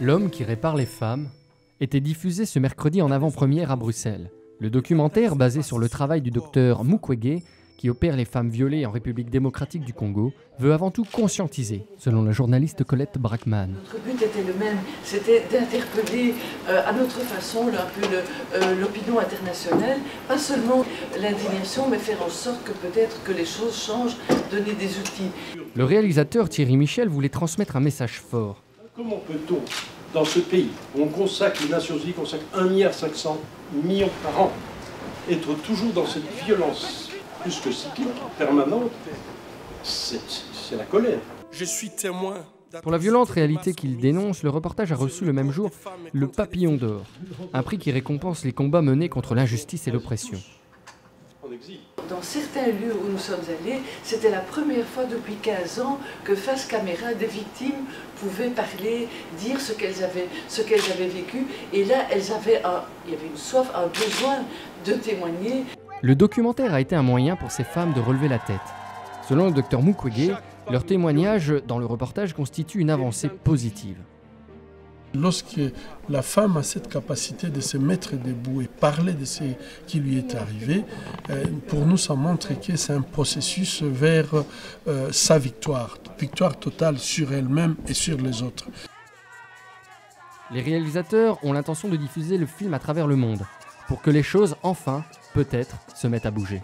L'homme qui répare les femmes était diffusé ce mercredi en avant-première à Bruxelles. Le documentaire, basé sur le travail du docteur Mukwege, qui opère les femmes violées en République démocratique du Congo, veut avant tout conscientiser, selon la journaliste Colette Brackman. Notre but était le même, c'était d'interpeller à notre façon un peu l'opinion internationale, pas seulement l'indignation, mais faire en sorte que peut-être que les choses changent, donner des outils. Le réalisateur Thierry Michel voulait transmettre un message fort. Comment peut-on, dans ce pays où on consacre, les Nations Unies consacrent 1,5 milliard par an, être toujours dans cette violence plus que cyclique, permanente, c'est la colère. Je suis témoin. Pour la violente réalité qu'il dénonce, le reportage a reçu le même jour le Papillon d'Or, un prix qui récompense les combats menés contre l'injustice et l'oppression. Dans certains lieux où nous sommes allés, c'était la première fois depuis 15 ans que face caméra, des victimes pouvaient parler, dire ce qu'elles avaient vécu. Et là, il y avait une soif, un besoin de témoigner. Le documentaire a été un moyen pour ces femmes de relever la tête. Selon le docteur Mukwege, leur témoignage dans le reportage constitue une avancée positive. Lorsque la femme a cette capacité de se mettre debout et parler de ce qui lui est arrivé, pour nous, ça montre que c'est un processus vers sa victoire totale sur elle-même et sur les autres. Les réalisateurs ont l'intention de diffuser le film à travers le monde, pour que les choses, enfin, peut-être, se mettent à bouger.